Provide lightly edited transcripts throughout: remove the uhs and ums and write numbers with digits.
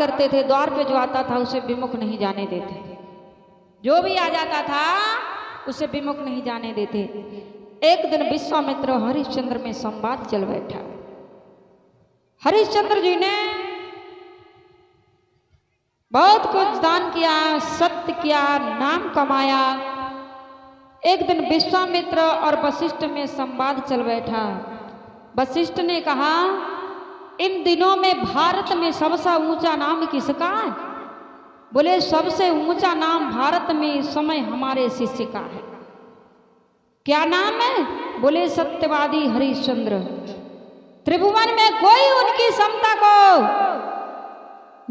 करते थे, द्वार पे जो आता था उसे विमुख नहीं जाने देते, जो भी आ जाता था उसे विमुख नहीं जाने देते। एक दिन विश्वामित्र और हरिश्चंद्र में संवाद चल बैठा। हरिश्चंद्र जी ने बहुत कुछ दान किया, सत्य किया, नाम कमाया। एक दिन विश्वामित्र और वशिष्ठ में संवाद चल बैठा। वशिष्ठ ने कहा, इन दिनों में भारत में सबसे ऊंचा नाम किसका है? बोले सबसे ऊंचा नाम भारत में इस समय हमारे शिष्य का है। क्या नाम है? बोले सत्यवादी हरिश्चंद्र। त्रिभुवन में कोई उनकी क्षमता को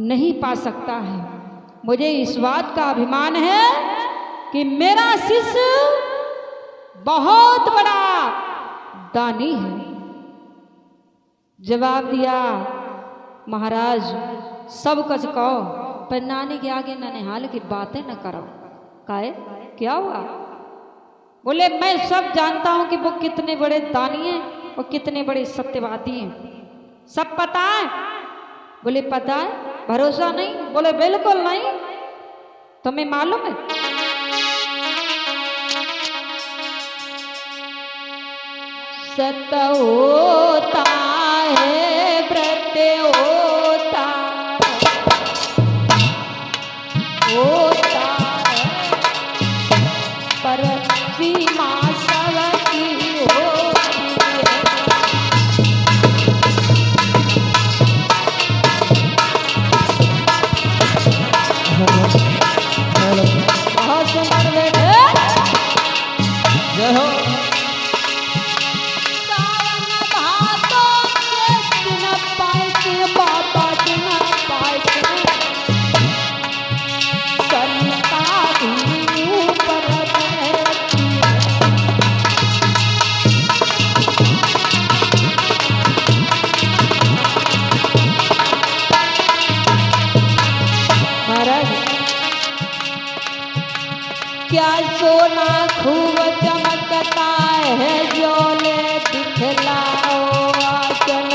नहीं पा सकता है। मुझे इस बात का अभिमान है कि मेरा शिष्य बहुत बड़ा दानी है। जवाब दिया, महाराज सब कुछ कहो, पर नानी के आगे ननिहाल की बातें न करो। काहे? क्या हुआ? बोले मैं सब जानता हूं कि वो कितने बड़े दानी हैं और कितने बड़े सत्यवादी हैं, सब पता है। बोले पता है, भरोसा नहीं? बोले बिल्कुल नहीं। तुम्हें मालूम है? सत्य होता है, प्रत्यय होता है, पर सीमा सबकी होती है। बहुत सुंदर बेटे, जय हो। क्या सोना खूब चमकता है, जो ले दिखलाओ आंचल।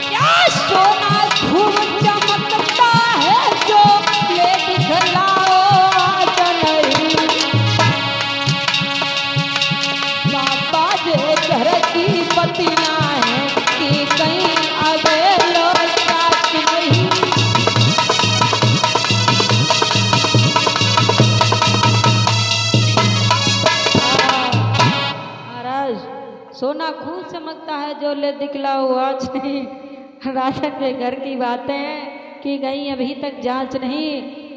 क्या सोना खूब चमकता है, जो ले दिखलाओ आंचल। बाबा जे घर की पतियां हैं कि कहीं आगे लौटात नहीं। महाराज सोना खूब चमकता है, जो ले दिखलाओ आज नहीं। राजा के घर की बातें की गई, अभी तक जांच नहीं।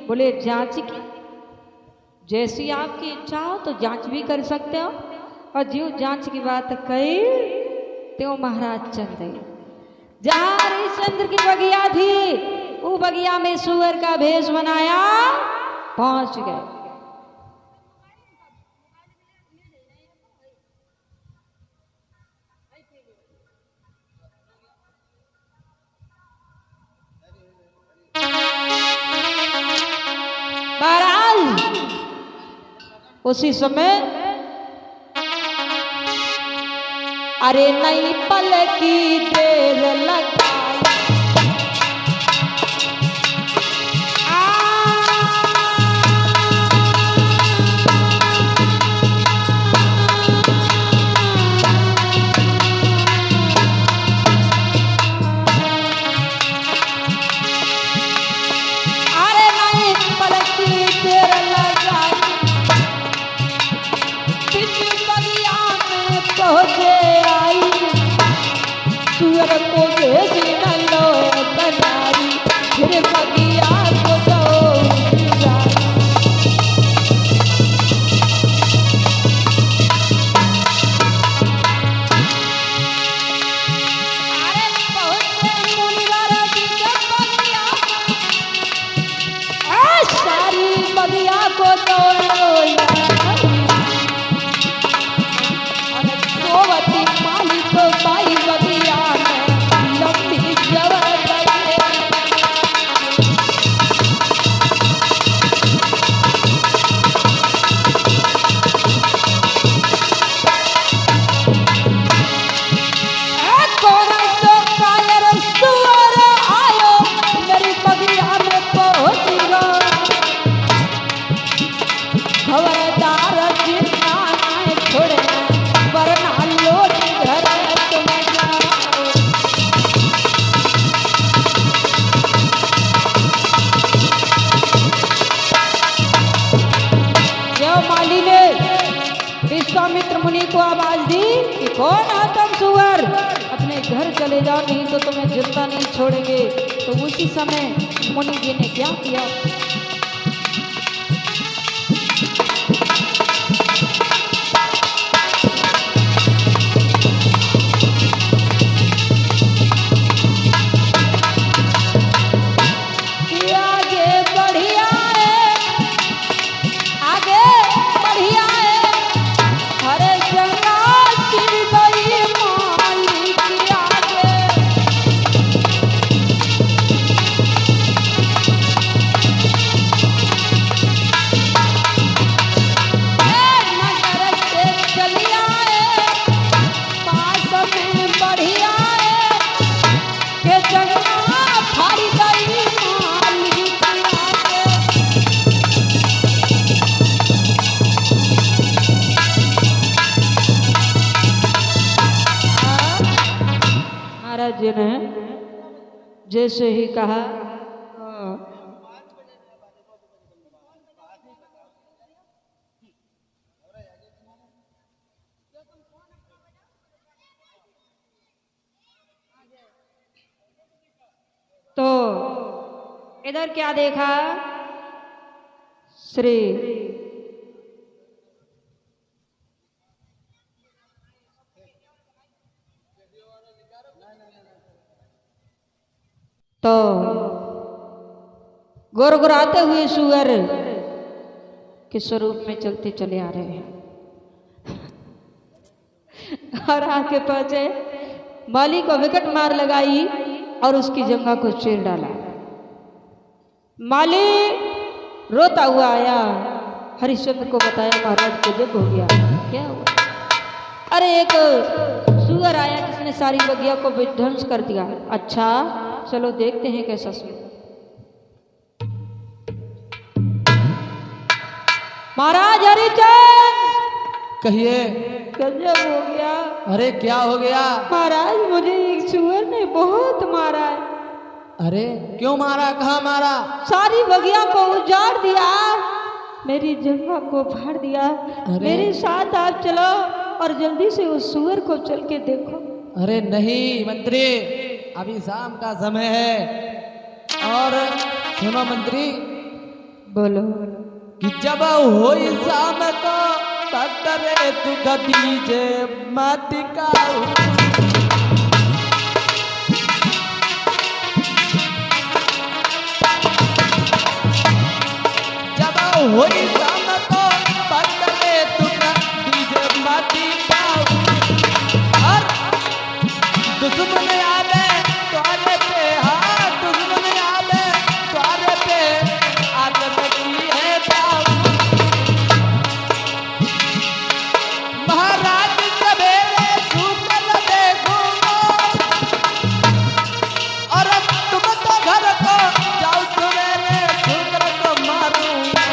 बोले जांच की? जैसी आपकी इच्छा हो तो जांच भी कर सकते हो, और जो जांच की बात कही त्यों महाराज चल गए। जहां हरिश्चंद्र की बगिया थी, वो बगिया में सुअर का भेष बनाया, पहुंच गए। महाराज उसी समय अरे नई पल की देर लगाई, अरे नई पल की देर लगाई, बीच बगिया में पहुंचे आई, सुअर को भेज न लो बनारी, फिर बगिया को दौड़ जाई। अरे पहुंचे मुनिवर जी के बगिया, सारी बगिया को दौड़ जाई। अरे सोवती माली को पाई बगिया में, जाओ, नहीं तो तुम्हें जिंदा नहीं छोड़ेंगे। तो उसी समय मुनि जी ने क्या किया, महाराज जी ने जैसे ही कहा, तो इधर क्या देखा, श्री तो गुरगुराते हुए सुअर के स्वरूप में चलते चले आ रहे हैं और आके पहुंचे, माली को विकट मार लगाई और उसकी जंघा को चीर डाला। माली रोता हुआ आया, हरिश्चंद्र को बताया महाराज को जब हो गया। क्या हुआ? अरे एक सुअर आया जिसने सारी बगिया को विध्वंस कर दिया। अच्छा चलो देखते हैं कैसा सुअर। महाराज हरिचंद, कहिए। गजब हो गया। अरे क्या हो गया? महाराज मुझे एक सुअर ने बहुत मारा है। अरे क्यों मारा? कहाँ मारा? सारी बगिया को उजाड़ दिया, मेरी जंघा को फाड़ दिया। मेरे साथ आप चलो और जल्दी से उस सुअर को चल के देखो। अरे नहीं मंत्री, अभी शाम का समय है। और सुनो मंत्री, बोलो। कि जब हो शाम को तकरे तू दीजे माटी का, जब हो शाम को तकरे तू दीजे माटी का, और दुश्मन आवे तुम्हारे पे, हाँ दुश्मन आवे तुम्हारे पे, आदत की है प्यार। महाराज सवेरे सुकर देखूंगा, और तुम तो घर को जाओ सवेरे सुकर को मारूंगा।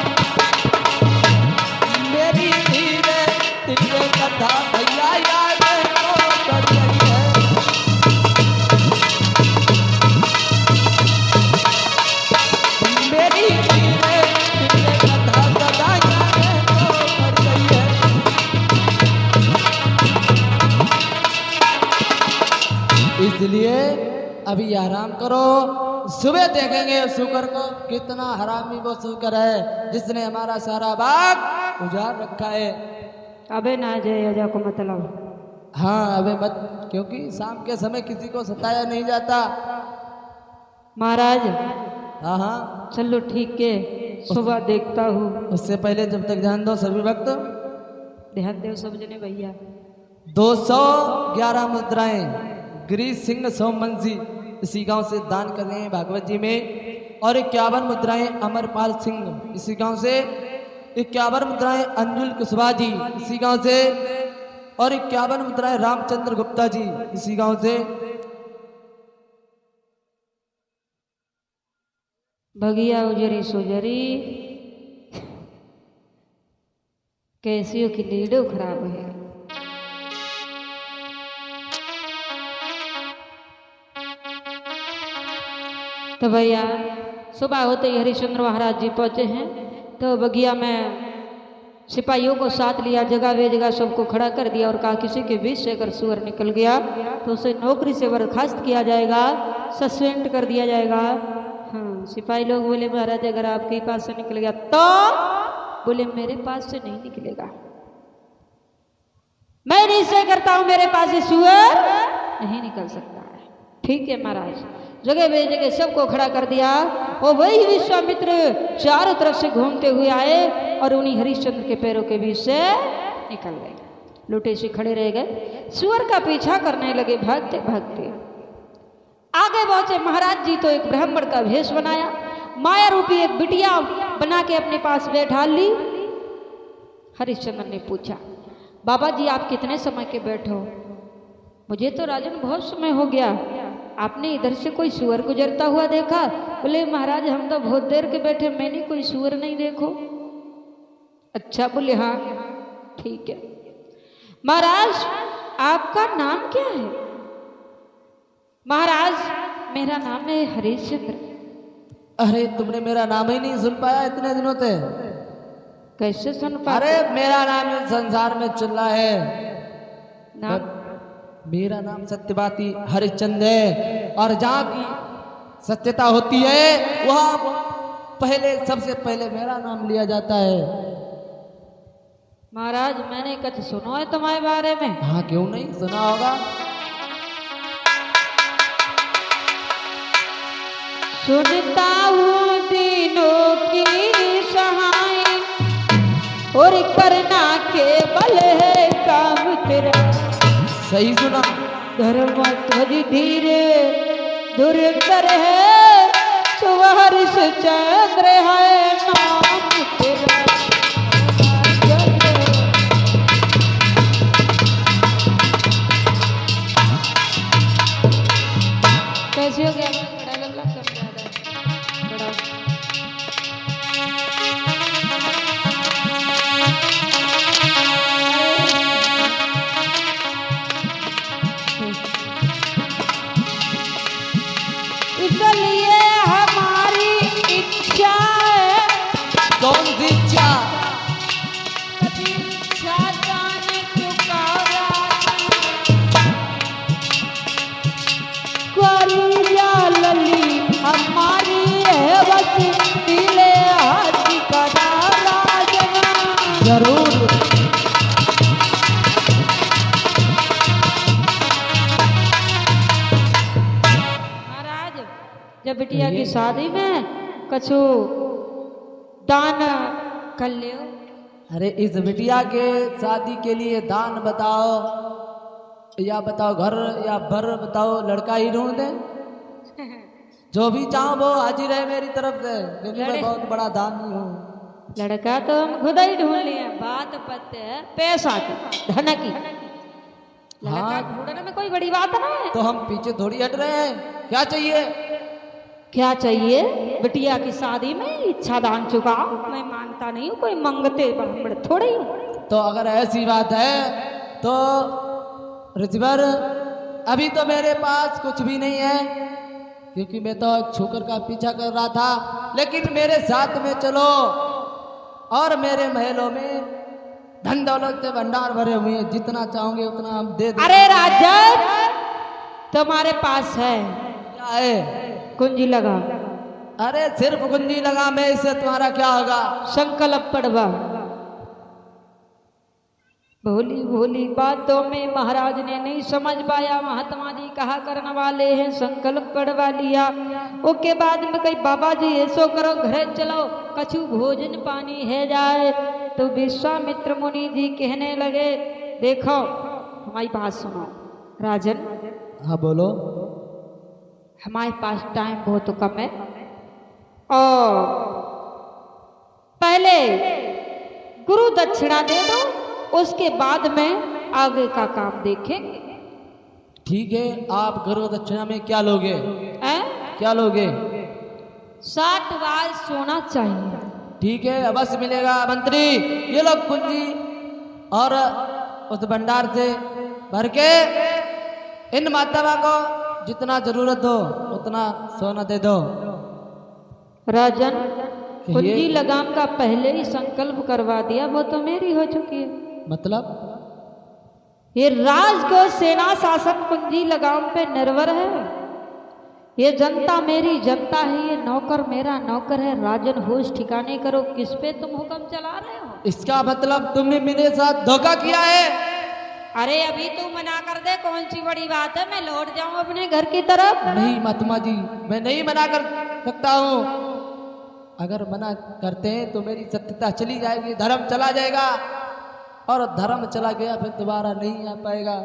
मेरी धीरे धीरे कथा भैया याद को कर रही है। मेरी धीरे धीरे कथा सदा याद को कर रही है। इसलिए अभी आराम करो, सुबह देखेंगे शुक्र को कितना हरामी वो शुक्र है जिसने हमारा सारा बाग उजाड़ रखा है। अबे ना जय अजा को मतलब। हाँ अबे मत, क्योंकि शाम के समय किसी को सताया नहीं जाता। महाराज हाँ हाँ चलो ठीक है, सुबह देखता हूँ। उससे पहले जब तक ध्यान दो सभी वक्त, ध्यान दो सब जने भैया। 211 मुद्राएं गिरीश सिंह सोमवंशी इसी गांव से दान कर रहे हैं भागवत जी में, और 51 मुद्राएं अमरपाल सिंह इसी गांव से, 51 मुद्राएं अंजुल कुशवाहा जी इसी गांव से, और 51 मुद्राएं रामचंद्र गुप्ता जी इसी गांव से। भगिया उजरी सुजरी, कैसियों की लीडो खराब है। तो भैया सुबह होते ही हरिश्चंद्र महाराज जी पहुंचे हैं। तो बगिया में सिपाहियों को साथ लिया, जगह बेजगह सबको खड़ा कर दिया और कहा किसी के बीच से अगर सुअर निकल गया तो उसे नौकरी से बर्खास्त किया जाएगा, सस्पेंड कर दिया जाएगा। हाँ, सिपाही लोग बोले महाराज अगर आपके पास से निकल गया तो? बोले मेरे पास से नहीं निकलेगा, मैं निश्चय करता हूं मेरे पास से सुअर नहीं निकल सकता है। ठीक है महाराज, जगह बेजगह सबको खड़ा कर दिया और वही विश्वामित्र चारों तरफ से घूमते हुए आए और उन्हीं हरिश्चंद्र के पैरों के बीच से निकल गए। लुटे से खड़े रह गए, सुअर का पीछा करने लगे, भागते भागते आगे पहुंचे। महाराज जी तो एक ब्राह्मण का भेष बनाया, माया रूपी एक बिटिया बना के अपने पास बैठा ली। हरिश्चंद्र ने पूछा बाबा जी आप कितने समय के बैठे हो? मुझे तो राजन बहुत समय हो गया, आपने इधर से कोई सुअर गुजरता हुआ देखा? बोले महाराज हम तो बहुत देर के बैठे, मैंने कोई सुअर नहीं देखो। अच्छा, बोले हाँ ठीक है। महाराज आपका नाम क्या है? महाराज मेरा नाम है हरिश्चंद्र। अरे तुमने मेरा नाम ही नहीं सुन पाया इतने दिनों से? कैसे सुन पा? अरे मेरा नाम इस संसार में चल रहा है, नाम? मेरा नाम सत्यवादी हरिश्चंद्र है, और जहाँ की सत्यता होती है वहाँ पहले सबसे पहले मेरा नाम लिया जाता है। महाराज मैंने कुछ सुना है तुम्हारे बारे में? हाँ क्यों नहीं सुना होगा। सुनता हूँ दिनों की सहाय और करना केवल है काम तेरा। सही सुना। धर्म ध्वज धीरे दुर्धर है, सुहर्ष चंद्र है नाम तेरा। कैसे हो गया? बड़ा लल्ला कर ज्यादा बड़ा। इसलिए हमारी इच्छा है। कौन सी इच्छा? कभी इच्छा जाने चुकावा करिया लली हमारी है बस दिले हाथ का राजना। जरूर। जब बिटिया की शादी में कछु दान कर लियो। अरे इस बिटिया के शादी के लिए दान बताओ, या बताओ घर या बर बताओ, लड़का ही ढूंढ दे। जो भी चाहो वो हाजिर है मेरी तरफ से, क्योंकि मैं बहुत बड़ा दानी हूँ। लड़का तो हम खुद ही ढूंढ लिए, बात पत्ते है पैसा की, धन की। लड़का ढूंढने में कोई बड़ी बात ना है। तो हम पीछे थोड़ी हट रहे हैं। क्या चाहिए? क्या चाहिए? बिटिया की शादी में इच्छा दान चुकाओ। मैं मानता नहीं हूँ कोई मंगते ब्राह्मण थोड़े ही। तो अगर ऐसी बात है तो ऋषिवर अभी तो मेरे पास कुछ भी नहीं है, क्योंकि मैं तो एक छोकर का पीछा कर रहा था, लेकिन मेरे साथ में चलो और मेरे महलों में धन दौलत के भंडार भरे हुए हैं, जितना चाहोगे उतना हम दे देंगे। अरे राजन तुम्हारे पास है? क्या है? कुंजी लगा। अरे सिर्फ कुंजी लगा में इससे तुम्हारा क्या होगा? संकल्प पढ़वा। भोली भोली बातों में महाराज ने नहीं समझ पाया। महात्मा जी कहा करने वाले हैं संकल्प पढ़वा लिया। उसके बाद में कही बाबा जी ऐसो करो घर चलो कछु भोजन पानी है जाए। तो विश्वामित्र मुनि जी कहने लगे देखो हमारी बात सुनो राजन। हाँ बोलो। हमारे पास टाइम बहुत कम है और पहले गुरु दक्षिणा दे दो, उसके बाद में आगे का काम देखेंगे। ठीक है, आप गुरु दक्षिणा में क्या लोगे? क्या लोगे? 60 बार सोना चाहिए। ठीक है, अवश्य मिलेगा मंत्री। ये लोग कुंजी और उस भंडार से भर के इन मातावा को जितना जरूरत हो उतना सोना दे दो। राजन कुंजी लगाम का पहले ही संकल्प करवा दिया, वो तो मेरी हो चुकी है। मतलब ये राज को सेना शासन कुंजी लगाम पे निर्भर है। ये जनता मेरी जनता है, ये नौकर मेरा नौकर है। राजन होश ठिकाने करो, किस पे तुम हुक्म चला रहे हो? इसका मतलब तुमने मेरे साथ धोखा किया है। अरे अभी तू मना कर दे, कौन सी बड़ी बात है, मैं लौट जाऊं अपने घर की तरफ। नहीं महात्मा जी, मैं नहीं मना कर सकता हूँ। अगर मना करते हैं तो मेरी सत्यता चली जाएगी, धर्म चला जाएगा, और धर्म चला गया फिर दोबारा नहीं आ पाएगा,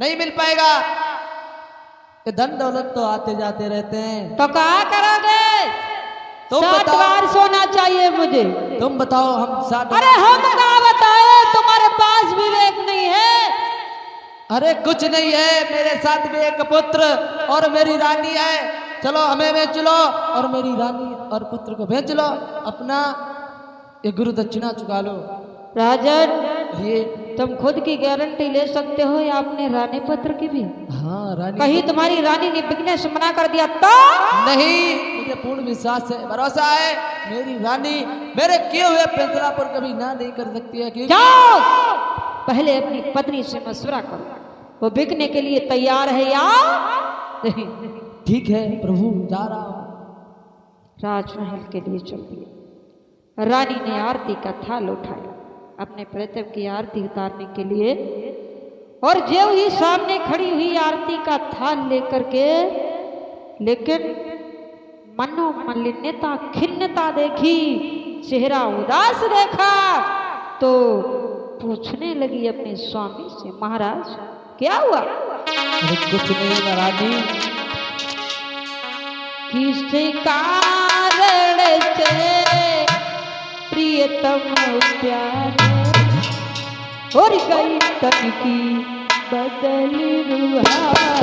नहीं मिल पाएगा। ये धन दौलत तो आते जाते रहते हैं। तो क्या करोगे? तुम 60 बताओ। बार सोना चाहिए मुझे। तुम बताओ हम साथ। अरे हम क्या बताए, तुम्हारे पास विवेक नहीं है। अरे कुछ नहीं है, मेरे साथ में एक पुत्र और मेरी रानी है। चलो हमें बेच लो और मेरी रानी और पुत्र को बेच लो, अपना ये गुरु दक्षिणा चुका लो। राजन, ये तुम खुद की गारंटी ले सकते हो या अपने रानी पुत्र की भी? हाँ रानी। कहीं तुम्हारी रानी ने बिकने से मना कर दिया तो? नहीं, मुझे पूर्ण विश्वास है, भरोसा है। मेरी रानी मेरे किए हुए फैसला पर कभी ना नहीं कर सकती है। जाओ, पहले अपनी पत्नी से मशवरा करो, वो बिकने के लिए तैयार है या नहीं। ठीक है प्रभु, जा रहा हूँ। राजमहल के लिए चल दिए। रानी ने आरती का थाल उठाया अपने प्रेतव की आरती उतारने के लिए, और जो ही सामने खड़ी हुई आरती का थाल लेकर के, लेकिन मनोमलिन्यता खिन्नता देखी, चेहरा उदास देखा, तो पूछने लगी अपने स्वामी से, महाराज क्या हुआ? अरे कुछ नहीं रानी। किस कारण से प्रियतम प्यार और गई तन की बदल रुहानी।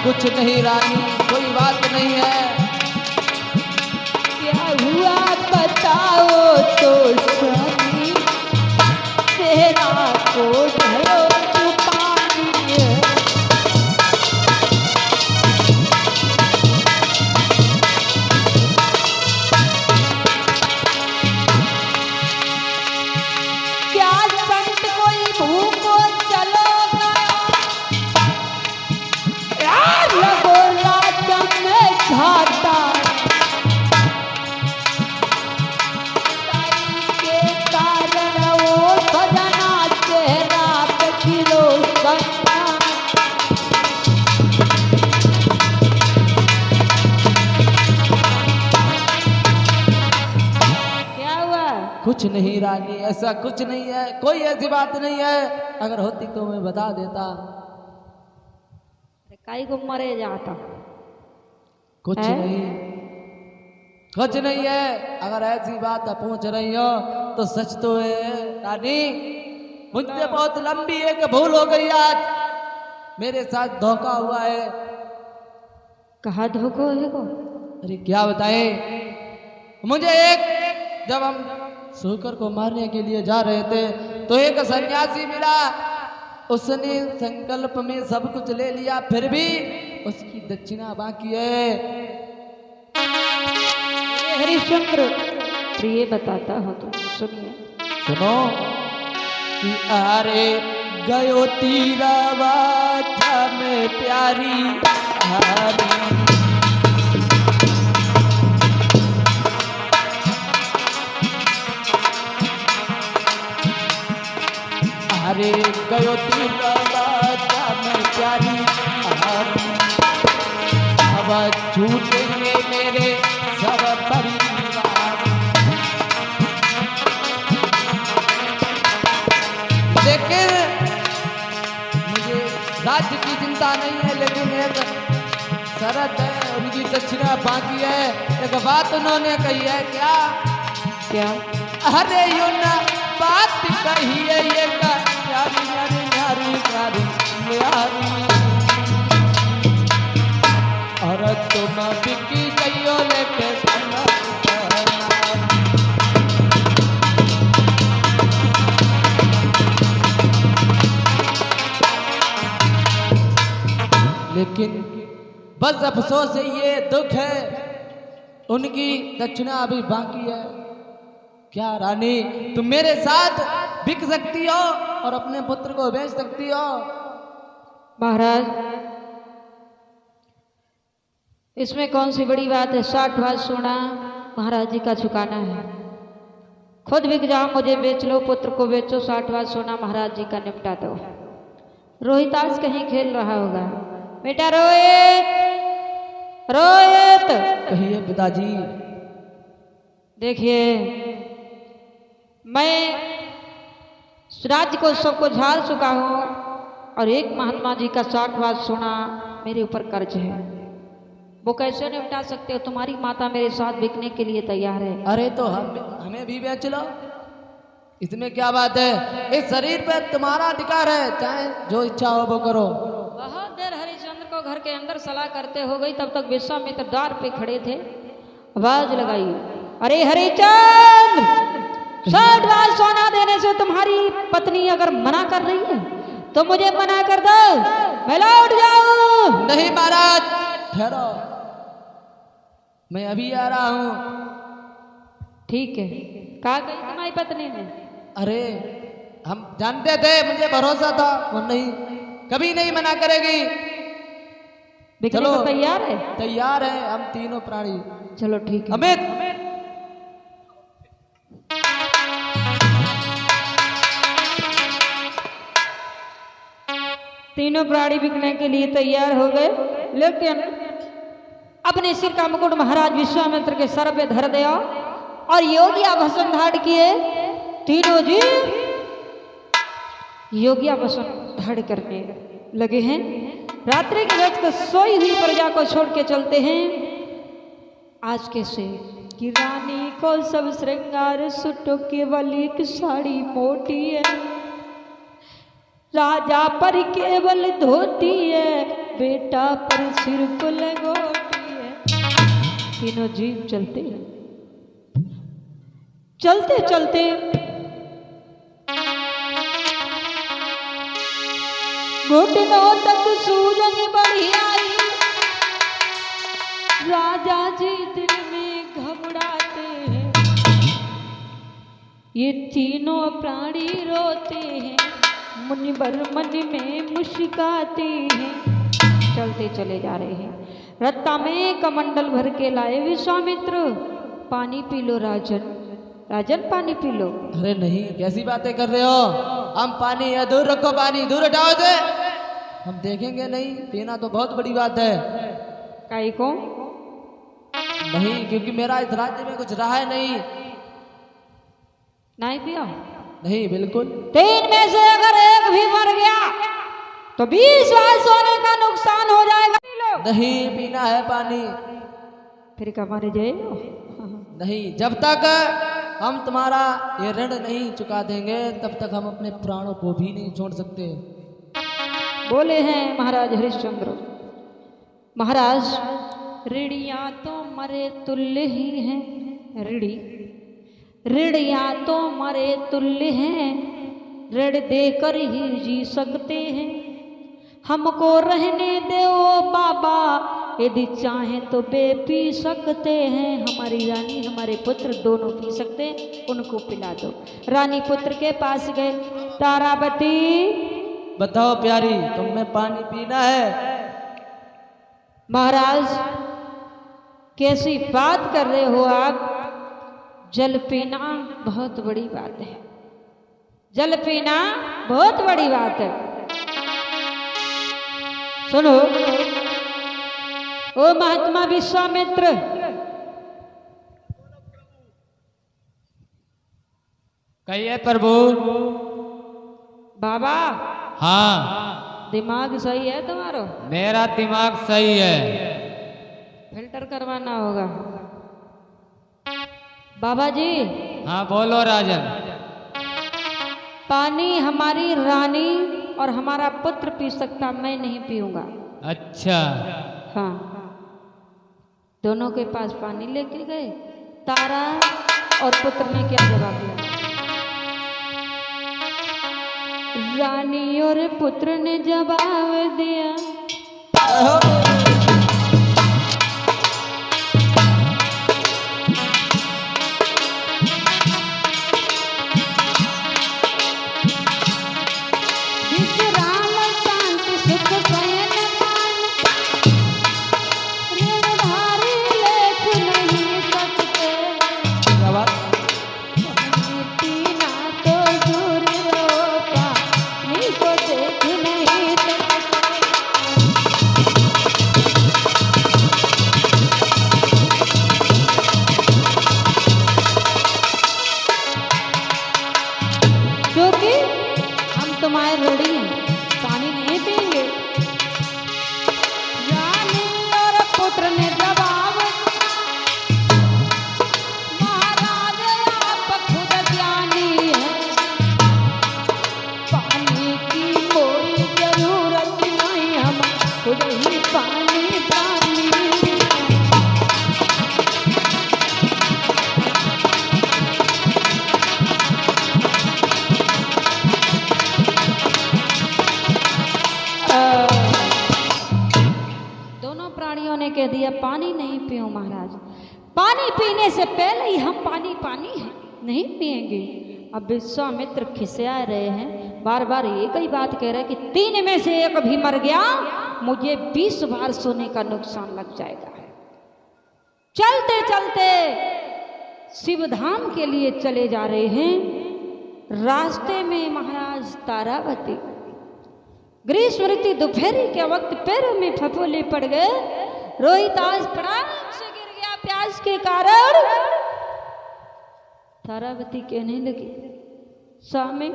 कुछ नहीं रानी, कोई बात नहीं है। क्या हुआ बताओ तो स्वामी, तेरा को ढलो पानी है। क्या संत कोई भूखो चलो लगो रात में घाटा, के कारण वो सजना चेहरा पे गिरो सकता। क्या हुआ? कुछ नहीं रानी, ऐसा कुछ नहीं है, कोई ऐसी बात नहीं है। अगर होती तो मैं बता देता। काई को मरे जाता। कुछ है? नहीं, कुछ नहीं है। अगर ऐसी बात पूछ रही हो तो सच तो है रानी। मुझसे बहुत लंबी एक भूल हो गई आज, मेरे साथ धोखा हुआ है। कहा धोखो है को? अरे क्या बताए, मुझे एक, जब हम शूकर को मारने के लिए जा रहे थे तो एक सन्यासी मिला। उसने संकल्प में सब कुछ ले लिया, फिर भी उसकी दक्षिणा बाकी है। हरिश्चंद्र प्रिय बताता हो तो सुनिए। सुनो कि अरे गयो तीरा बाचा में प्यारी हारी, अरे गयो तीरा बाचा में प्यारी हारी। अब छूटेंगे मेरे सब परिवार। लेकिन मुझे राज्य की चिंता नहीं है, लेकिन एक शरत है, उनकी दक्षिणा बाकी है। एक बात उन्होंने कही है। क्या क्या? अरे यो ना बात कही है ये का प्यारी प्यारी प्यारी प्यारी प्यारी और तुम बिकी गईयो लेके चला। लेकिन बस अफसोस है, ये दुख है, उनकी दक्षिणा अभी बाकी है। क्या रानी तुम मेरे साथ बिक सकती हो और अपने पुत्र को बेच सकती हो? महाराज इसमें कौन सी बड़ी बात है? 60 भाग सोना महाराज जी का चुकाना है। खुद बिक जाओ, मुझे बेच लो, पुत्र को बेचो, 60 भाग सोना महाराज जी का निपटा दो। रोहितास कहीं खेल रहा होगा। बेटा रोहित, रोहित। कहिए पिताजी। देखिए मैं राज्य को सबको झाड़ चुका हूँ और एक महात्मा जी का 60 भाग सोना मेरे ऊपर कर्ज है। वो कैसे निपटा सकते हो? तुम्हारी माता मेरे साथ बिकने के लिए तैयार है। अरे तो हमें भी बेच लो, इसमें क्या बात है? इस शरीर पे तुम्हारा अधिकार है, चाहे जो इच्छा हो वो करो। बहुत देर हरिश्चंद्र को घर के अंदर सलाह करते हो गई, तब तक विश्वामित्र द्वार पे खड़े थे। आवाज लगाई, अरे हरिश्चंद्र, 60 भाग सोना देने से तुम्हारी पत्नी अगर मना कर रही है तो मुझे मना कर दो, मैं लौट जाऊं। नहीं महाराज, ठहरो, मैं अभी आ रहा हूँ। ठीक है, कहा गई तुम्हारी पत्नी ने? अरे हम जानते थे, मुझे भरोसा था, वो नहीं, कभी नहीं मना करेगी। बिकने को तैयार है? तैयार है हम तीनों प्राणी। चलो ठीक है। अमित, तीनों प्राणी बिकने के लिए तैयार हो गए, लेकिन अपने सिर का मुकुट महाराज विश्वामित्र के सर पे धर दिया और योगी आभूषण धारण किए। तीनों जी योगी आभूषण धारण करने लगे हैं। रात्रि के वक्त सोई हुई प्रजा को छोड़ के चलते हैं। आज कैसे कि रानी को सब श्रृंगार सुटो, केवल एक साड़ी मोटी है, राजा पर केवल धोती है, बेटा पर सिर को लगोटी है। तीनों जीव चलते हैं। चलते चलते घुटनों तक सूजन बढ़ी आई। राजा जी दिल में घबराते हैं, ये तीनों प्राणी रोते हैं, मुनिवर मन में मुस्कुराते हैं। चलते चले जा रहे हैं। रत्ता में कमंडल भर के लाए विश्वामित्र, पानी पी लो राजन, राजन पानी पी लो। अरे नहीं, कैसी बातें कर रहे हो? हम पानी है, दूर रखो, पानी दूर हटाओ दे, हम देखेंगे नहीं। पीना तो बहुत बड़ी बात है। काई को? नहीं, क्योंकि मेरा इस राज्य में कुछ रहा है नहीं। नहीं पियो? नहीं, बिल्कुल। 3 में से अगर एक भी मर गया तो 20 साल सोने का नुकसान हो जाएगा। P low. नहीं, पीना है पानी। फिर कब मारे जाए? नहीं, जब तक हम तुम्हारा ये ऋण नहीं चुका देंगे तब तक हम अपने प्राणों को भी नहीं छोड़ सकते। बोले हैं महाराज हरिश्चंद्र। महाराज ऋणिया तो मरे तुल्य ही हैं, ऋणिया तो मरे तुल्य हैं, ऋण देकर ही जी सकते हैं। हमको रहने दो बाबा, यदि चाहें तो बे पी सकते हैं। हमारी रानी हमारे पुत्र दोनों पी सकते हैं, उनको पिला दो। रानी पुत्र के पास गए। तारावती, बताओ प्यारी, तुम्हें पानी पीना है? महाराज कैसी बात कर रहे हो आप? जल पीना बहुत बड़ी बात है, जल पीना बहुत बड़ी बात है। सुनो ओ महात्मा विश्वामित्र, कहिए प्रभु। बाबा, हाँ, दिमाग सही है तुम्हारा? मेरा दिमाग सही है। फिल्टर करवाना होगा। बाबा जी। हाँ बोलो राजन। पानी हमारी रानी और हमारा पुत्र पी सकता, मैं नहीं पीऊंगा। अच्छा। हाँ, दोनों के पास पानी लेके गए। तारा और पुत्र ने क्या जवाब दिया? रानी और पुत्र ने जवाब दिया, विश्राम शांति सुख शयन मान, ऋणधारी लेख नहीं सकते, क्या बात? पानी पीना तो दूर रो, पानी को देख नहीं सकते। क्योंकि हम तुम्हारे ऋणी हैं, पानी नहीं पिएंगे। रानी और पुत्र ने जवाब, महाराज आप खुद ज्ञानी हैं, पानी की कोई जरूरत नहीं, हम खुद ही पानी पानी हैं। दोनों प्राणियों ने कह दिया पानी नहीं पियो महाराज, पानी पीने से पहले ही हम पानी पानी है नहीं पिएंगे। अब विश्वामित्र खिसिया रहे हैं, बार बार एक ही बात कह रहे हैं कि 3 में से एक भी मर गया मुझे 20 बार सोने का नुकसान लग जाएगा। चलते चलते शिवधाम के लिए चले जा रहे हैं। रास्ते में महाराज तारावती ग्रीष्म ऋतु दोपहरी के वक्त पैरों में फफोले पड़ गए। रोहितास प्राण से गिर गया प्यास के कारण। तारावती कहने लगी, स्वामी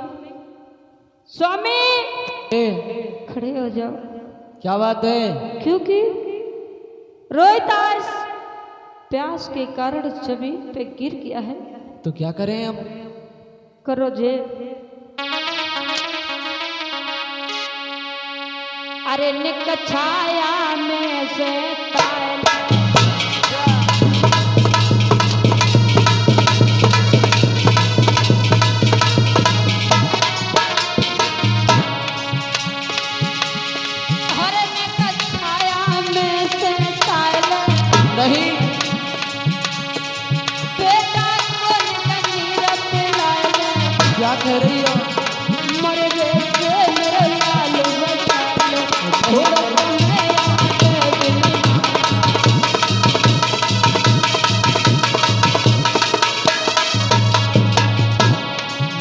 स्वामी खड़े हो जाओ। क्या बात है? क्योंकि रोहितास प्यास के कारण जमीन पे गिर गया है। तो क्या करें हम? करो जे। अरे निक छाया में से ताला, अरे निक छाया में से ताला, नहीं। बेटा को निक नीर पिलाए, क्या कह रही हो? मर गए के मेरे लाल बचाले, घोड़ों में आके दिल।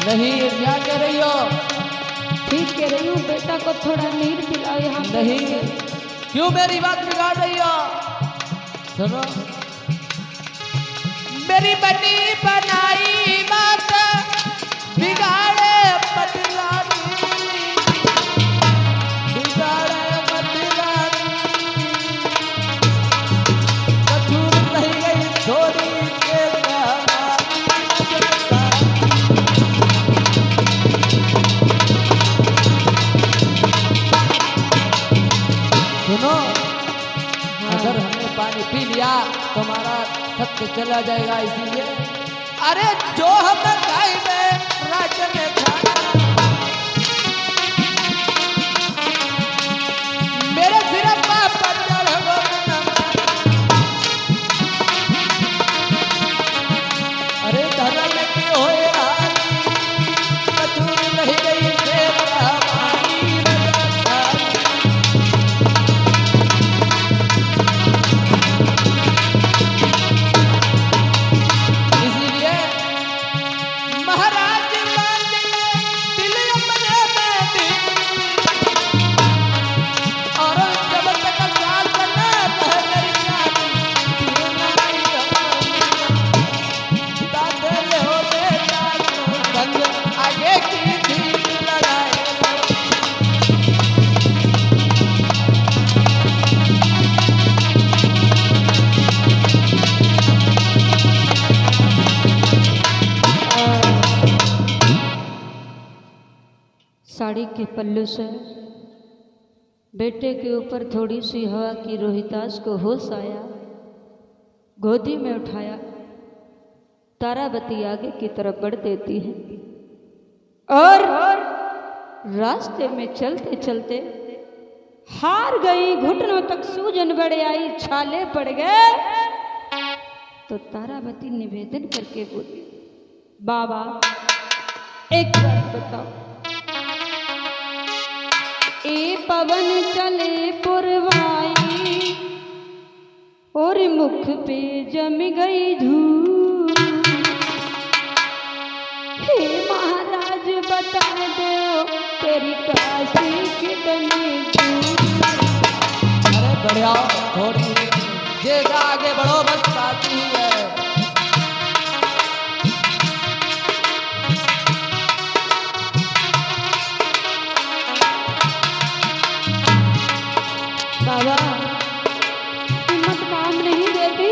नहीं, ये क्या कह रही हो? ठीक कह रही हूँ, बेटा को थोड़ा नीर पिलाओ यहाँ पे। नहीं, क्यों मेरी बात बिगाड़ रही हो? सुनो, मेरी बनी बनाई बात बिगाड़े मत लानी, बिगाड़े मत लानी, कसूर नहीं गई छोरी के सुनो, अगर हमने पानी पी लिया तो हमारा सत्य चला जाएगा, इसीलिए अरे जो हम गाय में राज्य में खाना, मेरे सिर पर पत्थर हो न माना। अरे धर्म की होए हानि, कसूर नहीं गई सेवा हमारी रजा। इसीलिए साड़ी के पल्लू से बेटे के ऊपर थोड़ी सी हवा की रोहितास को होश आया, गोदी में उठाया, तारावती आगे की तरफ बढ़ देती है और रास्ते में चलते चलते हार गई, घुटनों तक सूजन बढ़ आई, छाले पड़ गए। तो तारावती निवेदन करके बोली, बाबा एक बात बताओ, ए पवन चले पुरवाई और मुख पे जम गई धूल, हे महाराज बता दो तेरी काशी कितनी दूर। अरे बढ़िया, थोड़ी जेगा आगे बढ़ो, बस काशी है। बाबा हिम्मत काम नहीं देती,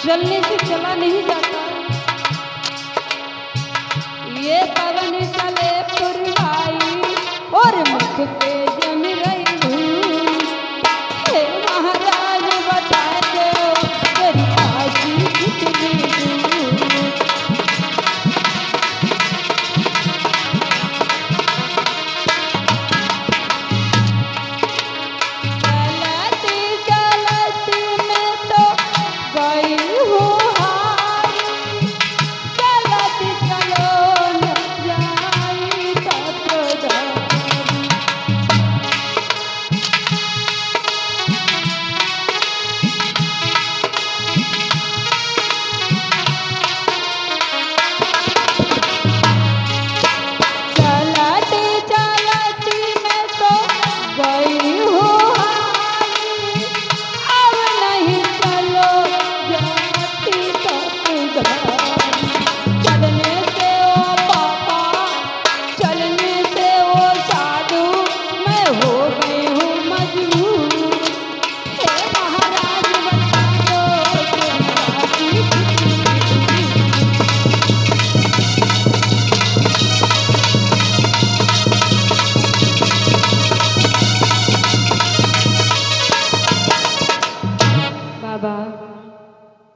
चलने से चला नहीं जाता। ये पवन चले पुरवाई और मुख पे जम गई धूल, हे महाराज बता दो तेरी काशी कितनी दूर।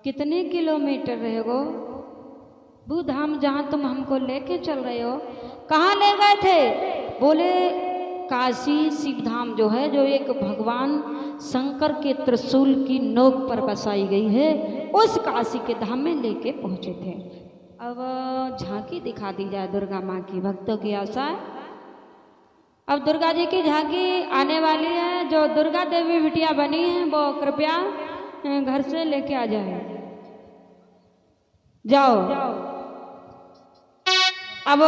कितने किलोमीटर रहेगो बुद्ध धाम जहाँ तुम हमको लेके चल रहे हो? कहाँ ले गए थे? बोले काशी शिव धाम जो है, जो एक भगवान शंकर के त्रिशूल की नोक पर बसाई गई है, उस काशी के धाम में लेके पहुँचे थे। अब झांकी दिखा दी जाए दुर्गा माँ की, भक्तों की आशा है। अब दुर्गा जी की झांकी आने वाली है। जो दुर्गा देवी बिटिया बनी है वो कृपया घर से लेके आ जाए। जाओ। अब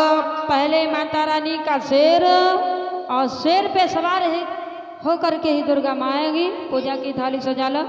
पहले माता रानी का शेर और शेर पे सवार होकर के ही दुर्गा माँ आएगी। पूजा की थाली सजा लो।